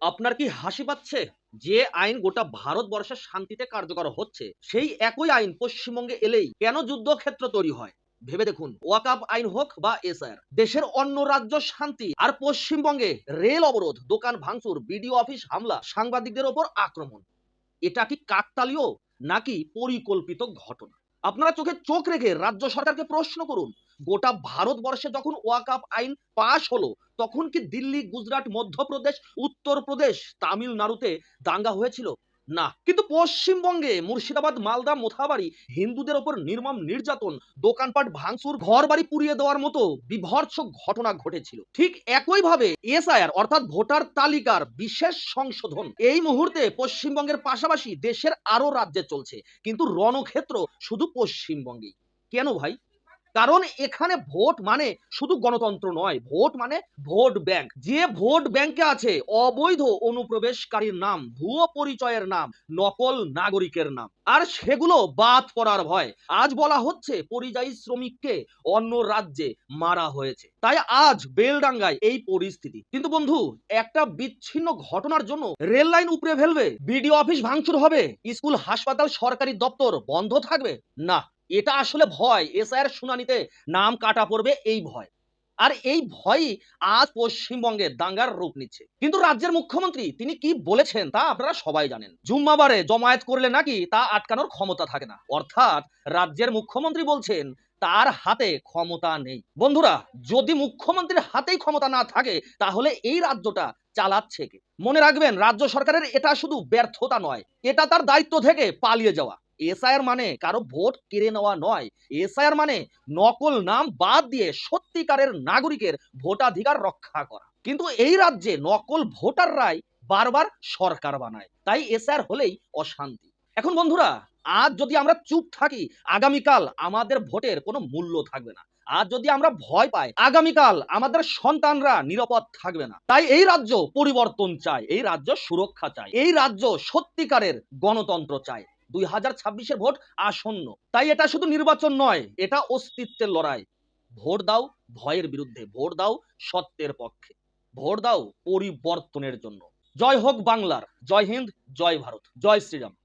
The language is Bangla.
আপনার কি হাসি পাচ্ছে? যে আইন গোটা ভারতবর্ষের শান্তিতে কার্যকর হচ্ছে, সেই একই আইন পশ্চিমবঙ্গে এলেই কেন যুদ্ধক্ষেত্র তৈরি হয়? ভেবে দেখুন, ওয়াকআপ আইন হোক বা এসআইআর, দেশের অন্য রাজ্য শান্তি আর পশ্চিমবঙ্গে রেল অবরোধ, দোকান ভাঙচুর, বিডিও অফিস হামলা, সাংবাদিকদের ওপর আক্রমণ। এটা কি কাকতালীয় নাকি পরিকল্পিত ঘটনা? আপনারা চোখে চোখ রেখে রাজ্য সরকারকে প্রশ্ন করুন। গোটা ভারতবর্ষে যখন ওয়াকআপ আইন পাশ হলো, তখন কি দিল্লি, গুজরাট, মধ্যপ্রদেশ, উত্তরপ্রদেশ, তামিলনাড়ুতে দাঙ্গা হয়েছিল? না। কিন্তু পশ্চিমবঙ্গে মুর্শিদাবাদ, মালদা, মোথাবাড়ি হিন্দুদের ওপর নির্মম নির্যাতন, দোকানপাট ভাঙচুর, ঘরবাড়ি পুড়িয়ে দেওয়ার মতো বীভৎস ঘটনা ঘটেছিল। ঠিক একইভাবে এসআইআর অর্থাৎ ভোটার তালিকার বিশেষ সংশোধন এই মুহূর্তে পশ্চিমবঙ্গের পাশাপাশি দেশের আরো রাজ্যে চলছে। কিন্তু রণক্ষেত্র শুধু পশ্চিমবঙ্গেই। কেন ভাই? কারণ এখানে ভোট মানে শুধু গণতন্ত্র নয়, ভোট মানে ভোট ব্যাংক। যে ভোট ব্যাংকে আছে অবৈধ অনুপ্রবেশকারীর নাম, ভুয়ো পরিচয়ের নাম, নকল নাগরিকের নাম, আর সেগুলো বাদ পড়ার ভয় আজ বলা হচ্ছে পরিযায়ী শ্রমিককে অন্য রাজ্যে মারা হয়েছে। তাই আজ বেলডাঙ্গায় এই পরিস্থিতি। কিন্তু বন্ধু, একটা বিচ্ছিন্ন ঘটনার জন্য রেল লাইন উপড়ে ফেলবে, বিডিও অফিস ভাঙচুর হবে, স্কুল, হাসপাতাল, সরকারি দপ্তর বন্ধ থাকবে? না, এটা আসলে ভয়। এসআইআর শুনানিতে নাম কাটা পড়বে, এই ভয়। আর এই ভয়ই আজ পশ্চিমবঙ্গে দাঙ্গার রূপ নিচ্ছে। কিন্তু রাজ্যের মুখ্যমন্ত্রী তিনি কি বলেছেন তা আপনারা সবাই জানেন। জুম্মাবারে জমায়েত করলে নাকি তা আটকানোর ক্ষমতা থাকে না। অর্থাৎ রাজ্যের মুখ্যমন্ত্রী বলছেন তার হাতে ক্ষমতা নেই। বন্ধুরা, যদি মুখ্যমন্ত্রীর হাতেই ক্ষমতা না থাকে তাহলে এই রাজ্যটা চালাচ্ছে কে? মনে রাখবেন, রাজ্য সরকারের এটা শুধু ব্যর্থতা নয়, এটা তার দায়িত্ব থেকে পালিয়ে যাওয়া। এসআইআর মানে কারো ভোট কেড়ে নেওয়া নয়। এসআইআর মানে নকল নাম বাদ দিয়ে সত্যিকারের নাগরিকের ভোটাধিকার রক্ষা করা। কিন্তু এই রাজ্যে নকল ভোটাররাই বারবার সরকার বানায়। তাই এসআইআর হলেই অশান্তি। এখন বন্ধুরা, আজ যদি আমরা চুপ থাকি, আগামীকাল আমাদের ভোটের কোনো মূল্য থাকবে না। আজ যদি আমরা ভয় পাই, আগামীকাল আমাদের সন্তানরা নিরাপদ থাকবে না। তাই এই রাজ্য পরিবর্তন চায়, এই রাজ্য সুরক্ষা চায়, এই রাজ্য সত্যিকারের গণতন্ত্র চায়। 2026-এর ভোট আসন্ন। তাই এটা শুধু নির্বাচন নয়, এটা অস্তিত্বের লড়াই। ভোট দাও ভয়ের বিরুদ্ধে, ভোট দাও সত্যের পক্ষে, ভোট দাও পরিবর্তনের জন্য। জয় হোক বাংলার, জয় হিন্দ, জয় ভারত, জয় শ্রীরাম।